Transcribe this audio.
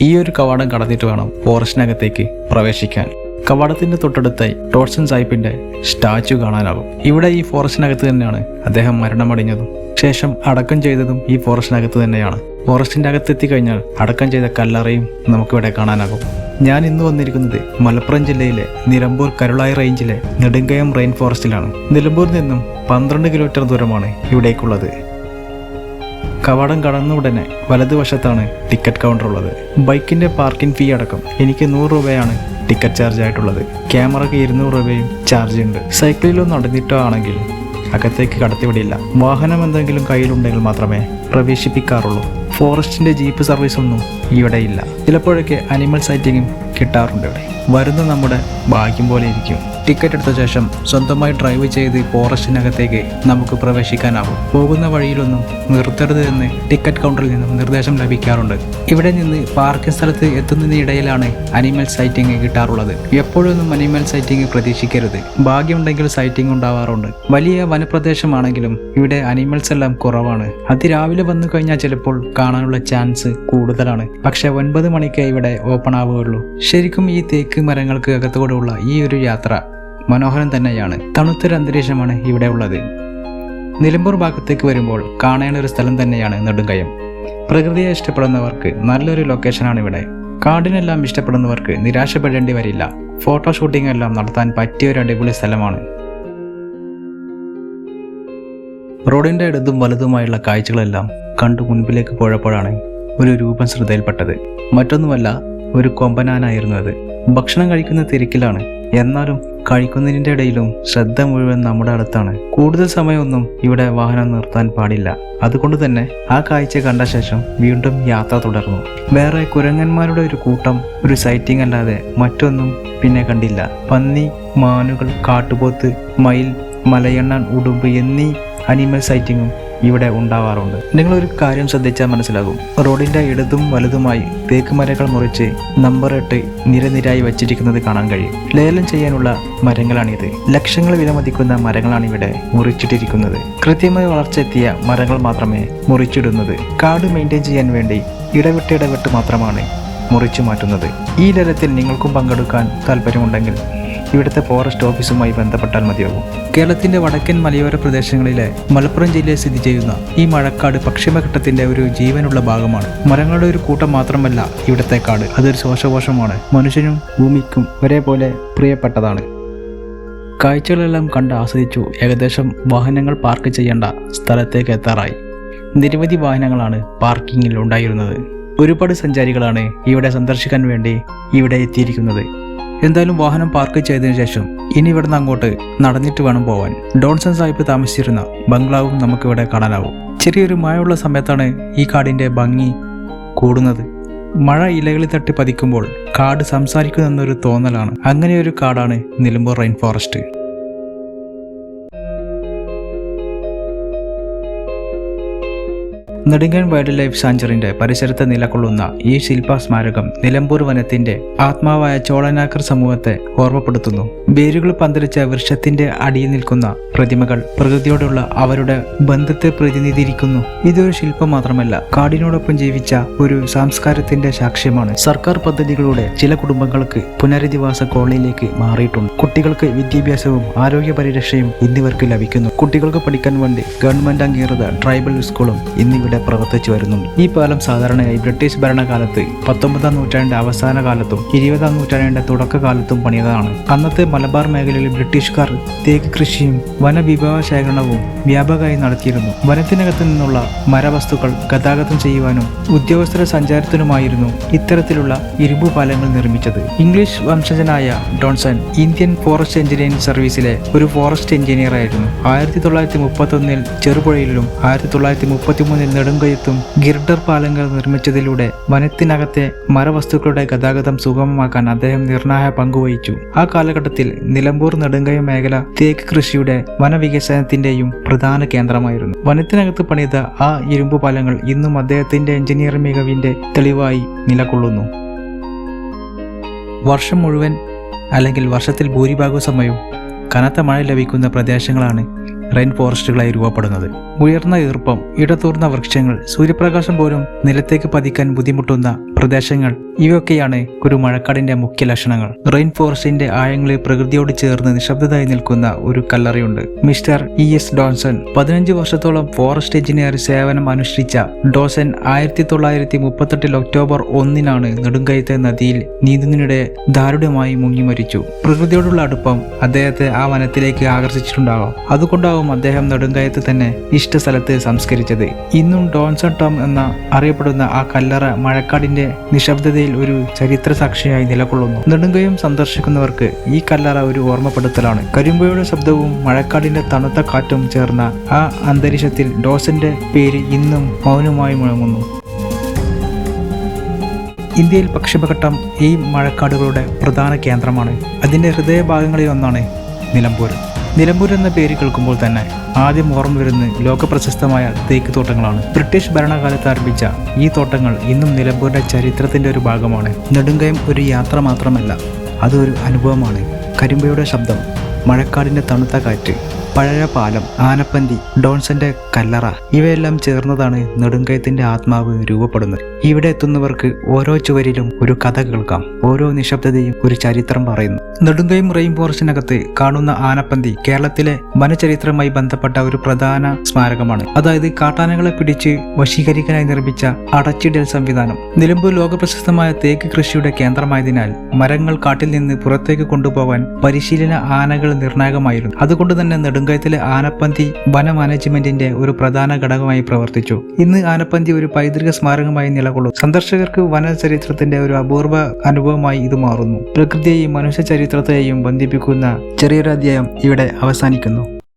ഈ ഒരു കവാടം കടന്നിട്ട് വേണം ഫോറസ്റ്റിനകത്തേക്ക് പ്രവേശിക്കാൻ. കവാടത്തിന്റെ തൊട്ടടുത്തായി ടോർസൻ സാഹിബിന്റെ സ്റ്റാച്ചു കാണാനാകും. ഇവിടെ ഈ ഫോറസ്റ്റിനകത്ത് തന്നെയാണ് അദ്ദേഹം മരണമടഞ്ഞതും ശേഷം അടക്കം ചെയ്തതും ഈ ഫോറസ്റ്റിനകത്ത് തന്നെയാണ്. ഫോറസ്റ്റിന്റെ അകത്തെത്തി കഴിഞ്ഞാൽ അടക്കം ചെയ്ത കല്ലറയും നമുക്കിവിടെ കാണാനാകും. ഞാൻ ഇന്ന് വന്നിരിക്കുന്നത് മലപ്പുറം ജില്ലയിലെ നിലമ്പൂർ കരുളായി റേഞ്ചിലെ നെടുങ്കയം റെയിൻ ഫോറസ്റ്റിലാണ്. നിലമ്പൂരിൽ നിന്നും 12 കിലോമീറ്റർ ദൂരമാണ് ഇവിടേക്കുള്ളത്. കവാടം കടന്ന ഉടനെ വലതുവശത്താണ് ടിക്കറ്റ് കൗണ്ടർ ഉള്ളത്. ബൈക്കിന്റെ പാർക്കിംഗ് ഫീ അടക്കം എനിക്ക് 100 രൂപയാണ് ടിക്കറ്റ് ചാർജ് ആയിട്ടുള്ളത്. ക്യാമറയ്ക്ക് 200 രൂപയും ചാർജ് ഉണ്ട്. സൈക്കിളിലോ നടന്നിട്ടോ ആണെങ്കിൽ അകത്തേക്ക് കടത്തിവിടില്ല. വാഹനം എന്തെങ്കിലും കയ്യിലുണ്ടെങ്കിൽ മാത്രമേ പ്രവേശിപ്പിക്കാറുള്ളൂ. ഫോറസ്റ്റിന്റെ ജീപ്പ് സർവീസ് ഒന്നും ഇവിടെ ഇല്ല. ചിലപ്പോഴൊക്കെ അനിമൽ സൈറ്റിങ്ങും കിട്ടാറുണ്ട് ഇവിടെ. വരുന്ന നമ്മുടെ ഭാഗ്യം പോലെ ഇരിക്കും. ടിക്കറ്റ് എടുത്ത ശേഷം സ്വന്തമായി ഡ്രൈവ് ചെയ്ത് ഫോറസ്റ്റിനകത്തേക്ക് നമുക്ക് പ്രവേശിക്കാനാവും. പോകുന്ന വഴിയിലൊന്നും നിർത്തരുത് എന്ന് ടിക്കറ്റ് കൗണ്ടറിൽ നിന്നും നിർദ്ദേശം ലഭിക്കാറുണ്ട്. ഇവിടെ നിന്ന് പാർക്കിംഗ് സ്ഥലത്ത് എത്തുന്നതിനിടയിലാണ് അനിമൽ സൈറ്റിംഗ് കിട്ടാറുള്ളത്. എപ്പോഴൊന്നും അനിമൽ സൈറ്റിംഗ് പ്രതീക്ഷിക്കരുത്. ഭാഗ്യമുണ്ടെങ്കിൽ സൈറ്റിംഗ് ഉണ്ടാവാറുണ്ട്. വലിയ വനപ്രദേശമാണെങ്കിലും ഇവിടെ അനിമൽസ് എല്ലാം കുറവാണ്. അതിരാവിലെ വന്നു കഴിഞ്ഞാൽ ചിലപ്പോൾ കാണാനുള്ള ചാൻസ് കൂടുതലാണ്. പക്ഷെ 9 മണിക്കേ ഇവിടെ ഓപ്പൺ ആവുകയുള്ളൂ. ശരിക്കും ഈ തേക്ക് മരങ്ങൾക്ക് അകത്തോടെയുള്ള ഈ ഒരു യാത്ര മനോഹരം തന്നെയാണ്. തണുത്തൊരു അന്തരീക്ഷമാണ് ഇവിടെ ഉള്ളത്. നിലമ്പൂർ ഭാഗത്തേക്ക് വരുമ്പോൾ കാണേണ്ട ഒരു സ്ഥലം തന്നെയാണ് നെടുങ്കയം. പ്രകൃതിയെ ഇഷ്ടപ്പെടുന്നവർക്ക് നല്ലൊരു ലൊക്കേഷനാണ് ഇവിടെ. കാടിനെല്ലാം ഇഷ്ടപ്പെടുന്നവർക്ക് നിരാശപ്പെടേണ്ടി വരില്ല. ഫോട്ടോ ഷൂട്ടിംഗ് എല്ലാം നടത്താൻ പറ്റിയ ഒരു അടിപൊളി സ്ഥലമാണ്. റോഡിന്റെ ഇടതും വലതുമായുള്ള കാഴ്ചകളെല്ലാം കണ്ടു മുൻപിലേക്ക് പോയപ്പോഴാണ് ഒരു രൂപം ശ്രദ്ധയിൽപ്പെട്ടത്. മറ്റൊന്നുമല്ല, ഒരു കൊമ്പനാനായിരുന്നു അത്. ഭക്ഷണം കഴിക്കുന്ന തിരക്കിലാണ്. എന്നാലും കഴിക്കുന്നതിൻ്റെ ഇടയിലും ശ്രദ്ധ മുഴുവൻ നമ്മുടെ അടുത്താണ്. കൂടുതൽ സമയമൊന്നും ഇവിടെ വാഹനം നിർത്താൻ പാടില്ല. അതുകൊണ്ട് തന്നെ ആ കാഴ്ച കണ്ട ശേഷം വീണ്ടും യാത്ര തുടർന്നു. വേറെ കുരങ്ങന്മാരുടെ ഒരു കൂട്ടം, ഒരു സൈറ്റിംഗ് അല്ലാതെ മറ്റൊന്നും പിന്നെ കണ്ടില്ല. പന്നി, മാനുകൾ, കാട്ടുപോത്ത്, മയിൽ, മലയണ്ണാൻ, ഉടുമ്പ് എന്നീ അനിമൽ സൈറ്റിങ്ങും ഇവിടെ ഉണ്ടാവാറുണ്ട്. നിങ്ങളൊരു കാര്യം ശ്രദ്ധിച്ചാൽ മനസ്സിലാകും. റോഡിന്റെ ഇടതും വലതുമായി തേക്ക് മരങ്ങൾ മുറിച്ച് നമ്പർ 8 നിരനിരായി വച്ചിരിക്കുന്നത് കാണാൻ കഴിയും. ലേലം ചെയ്യാനുള്ള മരങ്ങളാണിത്. ലക്ഷങ്ങൾ വിലമതിക്കുന്ന മരങ്ങളാണ് ഇവിടെ മുറിച്ചിട്ടിരിക്കുന്നത്. കൃത്യമായി വളർച്ച എത്തിയ മരങ്ങൾ മാത്രമേ മുറിച്ചിടുന്നത്. കാട് മെയിൻറ്റെയിൻ ചെയ്യാൻ വേണ്ടി ഇടവിട്ട് മാത്രമാണ് മുറിച്ചു മാറ്റുന്നത്. ഈ ലേലത്തിൽ നിങ്ങൾക്കും പങ്കെടുക്കാൻ താല്പര്യമുണ്ടെങ്കിൽ ഇവിടുത്തെ ഫോറസ്റ്റ് ഓഫീസുമായി ബന്ധപ്പെട്ടാൽ മതിയാകും. കേരളത്തിന്റെ വടക്കൻ മലയോര പ്രദേശങ്ങളിലെ മലപ്പുറം ജില്ലയിൽ സ്ഥിതി ചെയ്യുന്ന ഈ മഴക്കാട് പശ്ചിമഘട്ടത്തിന്റെ ഒരു ജീവനുള്ള ഭാഗമാണ്. മരങ്ങളുടെ ഒരു കൂട്ടം മാത്രമല്ല ഇവിടുത്തെ കാട്, അതൊരു ശ്വാസകോശമാണ്. മനുഷ്യനും ഭൂമിക്കും ഒരേപോലെ പ്രിയപ്പെട്ടതാണ്. കാഴ്ചകളെല്ലാം കണ്ട് ആസ്വദിച്ചു ഏകദേശം വാഹനങ്ങൾ പാർക്ക് ചെയ്യേണ്ട സ്ഥലത്തേക്ക് എത്താറായി. നിരവധി വാഹനങ്ങളാണ് പാർക്കിങ്ങിൽ ഉണ്ടായിരുന്നത്. ഒരുപാട് സഞ്ചാരികളാണ് ഇവിടെ സന്ദർശിക്കാൻ വേണ്ടി ഇവിടെ എത്തിയിരിക്കുന്നത്. എന്തായാലും വാഹനം പാർക്ക് ചെയ്തതിനു ശേഷം ഇനി ഇവിടുന്ന് അങ്ങോട്ട് നടന്നിട്ട് വേണം പോവാൻ. ടോർസൻ സാഹിബ് താമസിച്ചിരുന്ന ബംഗ്ലാവും നമുക്കിവിടെ കാണാനാവും. ചെറിയൊരു മഴയുള്ള സമയത്താണ് ഈ കാടിന്റെ ഭംഗി കൂടുന്നത്. മഴ ഇലകളിൽ തട്ടി പതിക്കുമ്പോൾ കാട് സംസാരിക്കുന്നെന്നൊരു തോന്നലാണ്. അങ്ങനെ ഒരു കാടാണ് Nilambur rain forest. Nedumkayam wildlife സാഞ്ചുറിന്റെ പരിസരത്ത് നിലകൊള്ളുന്ന ഈ ശില്പസ്മാരകം നിലമ്പൂർ വനത്തിന്റെ ആത്മാവായ ചോളനാക്കർ സമൂഹത്തെ ഓർമ്മപ്പെടുത്തുന്നു. വേരുകൾ പന്തലിച്ച വൃക്ഷത്തിന്റെ അടിയിൽ നിൽക്കുന്ന പ്രതിമകൾ പ്രകൃതിയോടുള്ള അവരുടെ ബന്ധത്തെ പ്രതിനിധീകരിക്കുന്നു. ഇതൊരു ശില്പം മാത്രമല്ല, കാടിനോടൊപ്പം ജീവിച്ച ഒരു സംസ്കാരത്തിന്റെ സാക്ഷ്യമാണ്. സർക്കാർ പദ്ധതികളുടെ ചില കുടുംബങ്ങൾക്ക് പുനരധിവാസ കോളനിയിലേക്ക് മാറിയിട്ടുണ്ട്. കുട്ടികൾക്ക് വിദ്യാഭ്യാസവും ആരോഗ്യ പരിരക്ഷയും ഇന്നിവർക്ക് ലഭിക്കുന്നു. കുട്ടികൾക്ക് പഠിക്കാൻ വേണ്ടി ഗവൺമെന്റ് അംഗീകൃത ട്രൈബൽ സ്കൂളും ഇന്നിവിടെ പ്രവർത്തിച്ചു വരുന്നുണ്ട്. ഈ പാലം സാധാരണയായി ബ്രിട്ടീഷ് ഭരണകാലത്ത് 19ാം നൂറ്റാണ്ടിന്റെ അവസാന കാലത്തും 20ാം നൂറ്റാണ്ടിന്റെ തുടക്കകാലത്തും പണിയതാണ്. അന്നത്തെ മലബാർ മേഖലയിൽ ബ്രിട്ടീഷുകാർ തേക്ക് കൃഷിയും വനവിഭവ ശേഖരണവും വ്യാപകമായി നടത്തിയിരുന്നു. വനത്തിനകത്ത് നിന്നുള്ള മരവസ്തുക്കൾ ഗതാഗതം ചെയ്യുവാനും ഉദ്യോഗസ്ഥരുടെ സഞ്ചാരത്തിനുമായിരുന്നു ഇത്തരത്തിലുള്ള ഇരുമ്പു പാലങ്ങൾ നിർമ്മിച്ചത്. ഇംഗ്ലീഷ് വംശജനായ ടോൺസൺ ഇന്ത്യൻ ഫോറസ്റ്റ് എഞ്ചിനീയറിംഗ് സർവീസിലെ ഒരു ഫോറസ്റ്റ് എഞ്ചിനീയർ ആയിരുന്നു. 1931 ചെറുപുഴയിലും 1933 നെടുങ്കയത്തും ഗിർഡർ പാലങ്ങൾ നിർമ്മിച്ചതിലൂടെ വനത്തിനകത്തെ മരവസ്തുക്കളുടെ ഗതാഗതം സുഗമമാക്കാൻ അദ്ദേഹം നിർണായക പങ്കുവഹിച്ചു. ആ കാലഘട്ടത്തിൽ നിലമ്പൂർ നെടുങ്കയം മേഖല തേക്ക് കൃഷിയുടെ വനവികസനത്തിന്റെയും പ്രധാന കേന്ദ്രമായിരുന്നു. വനത്തിനകത്ത് പണിത ആ ഇരുമ്പു പാലങ്ങൾ ഇന്നും അദ്ദേഹത്തിന്റെ എഞ്ചിനീയറിംഗ് മികവിന്റെ തെളിവായി നിലകൊള്ളുന്നു. വർഷം മുഴുവൻ അല്ലെങ്കിൽ വർഷത്തിൽ ഭൂരിഭാഗം സമയവും കനത്ത മഴ ലഭിക്കുന്ന പ്രദേശങ്ങളാണ് റെയിൻ ഫോറസ്റ്റുകളായി രൂപപ്പെടുന്നത്. ഉയർന്ന ഈർപ്പം, ഇടതൂർന്ന വൃക്ഷങ്ങൾ, സൂര്യപ്രകാശം പോലും നിലത്തേക്ക് പതിക്കാൻ ബുദ്ധിമുട്ടുന്ന പ്രദേശങ്ങൾ ഇവയൊക്കെയാണ് ഒരു മഴക്കാടിന്റെ മുഖ്യ ലക്ഷണങ്ങൾ. റെയിൻ ഫോറസ്റ്റിന്റെ ആഴങ്ങളിൽ പ്രകൃതിയോട് ചേർന്ന് നിശബ്ദതായി നിൽക്കുന്ന ഒരു കല്ലറയുണ്ട്. Mister E.S. ഡോൺസൺ 15 വർഷത്തോളം ഫോറസ്റ്റ് എഞ്ചിനീയർ സേവനം അനുഷ്ഠിച്ച ഡോസൻ 1938 ഒക്ടോബർ 1 നെടുങ്കയത്തെ നദിയിൽ നീന്തുന്നതിനിടെ ദാരുണമായി മുങ്ങി മരിച്ചു. പ്രകൃതിയോടുള്ള അടുപ്പം അദ്ദേഹത്തെ ആ വനത്തിലേക്ക് ആകർഷിച്ചിട്ടുണ്ടാകാം. അതുകൊണ്ടാവും അദ്ദേഹം നെടുങ്കയത്ത് തന്നെ ഇഷ്ട സ്ഥലത്ത് സംസ്കരിച്ചത്. ഇന്നും ഡോൺസൺ ടോം എന്ന അറിയപ്പെടുന്ന ആ കല്ലറ മഴക്കാടിന്റെ നിശബ്ദതയിൽ ഒരു ചരിത്ര സാക്ഷിയായി നിലകൊള്ളുന്നു. നെടുങ്കയം സന്ദർശിക്കുന്നവർക്ക് ഈ കല്ലറ ഒരു ഓർമ്മപ്പെടുത്തലാണ്. കരിമ്പുഴയുടെ ശബ്ദവും മഴക്കാടിന്റെ തണുത്ത കാറ്റും ചേർന്ന ആ അന്തരീക്ഷത്തിൽ ഡോസന്റെ പേര് ഇന്നും മൗനമായി മുഴങ്ങുന്നു. ഇന്ത്യയിൽ പശ്ചിമഘട്ടം ഈ മഴക്കാടുകളുടെ പ്രധാന കേന്ദ്രമാണ്. അതിന്റെ ഹൃദയഭാഗങ്ങളിൽ ഒന്നാണ് നിലമ്പൂർ. നിലമ്പൂർ എന്ന പേര് കേൾക്കുമ്പോൾ തന്നെ ആദ്യം ഓർമ്മ വരുന്ന ലോകപ്രശസ്തമായ തേക്ക് തോട്ടങ്ങളാണ്. ബ്രിട്ടീഷ് ഭരണകാലത്ത് ആരംഭിച്ച ഈ തോട്ടങ്ങൾ ഇന്നും നിലമ്പൂരിന്റെ ചരിത്രത്തിന്റെ ഒരു ഭാഗമാണ്. നെടുങ്കയം ഒരു യാത്ര മാത്രമല്ല, അതൊരു അനുഭവമാണ്. കരിമ്പയുടെ ശബ്ദം, മഴക്കാടിന്റെ തണുത്ത കാറ്റ്, പഴയ പാലം, ആനപ്പന്തി, ഡോൺസന്റെ കല്ലറ ഇവയെല്ലാം ചേർന്നതാണ് നെടുങ്കയത്തിന്റെ ആത്മാവ് രൂപപ്പെടുന്നത്. ഇവിടെ എത്തുന്നവർക്ക് ഓരോ ചുവരിലും ഒരു കഥ കേൾക്കാം. ഓരോ നിശബ്ദതയും ഒരു ചരിത്രം പറയുന്നു. നെടുങ്കയം റെയിൻ ഫോറസ്റ്റിനകത്ത് കാണുന്ന ആനപ്പന്തി കേരളത്തിലെ വനചരിത്രവുമായി ബന്ധപ്പെട്ട ഒരു പ്രധാന സ്മാരകമാണ്. അതായത് കാട്ടാനകളെ പിടിച്ച് വശീകരിക്കാനായി നിർമ്മിച്ച അടച്ചിടൽ സംവിധാനം. നിലമ്പൂർ ലോകപ്രശസ്തമായ തേക്ക് കൃഷിയുടെ കേന്ദ്രമായതിനാൽ മരങ്ങൾ കാട്ടിൽ നിന്ന് പുറത്തേക്ക് കൊണ്ടുപോകാൻ പരിശീലന ആനകൾ നിർണായകമായിരുന്നു. അതുകൊണ്ട് തന്നെ നെടുങ്കയത്തിലെ ആനപ്പന്തി വന മാനേജ്മെന്റിന്റെ ഒരു പ്രധാന ഘടകമായി പ്രവർത്തിച്ചു. ഇന്ന് ആനപ്പന്തി ഒരു പൈതൃക സ്മാരകമായി നിലകൊള്ളും. സന്ദർശകർക്ക് വനചരിത്രത്തിന്റെ ഒരു അപൂർവ അനുഭവമായി ഇത് മാറുന്നു. പ്രകൃതിയെയും മനുഷ്യ ചരിത്രത്തെയും ബന്ധിപ്പിക്കുന്ന ചെറിയൊരു അധ്യായം ഇവിടെ അവസാനിക്കുന്നു.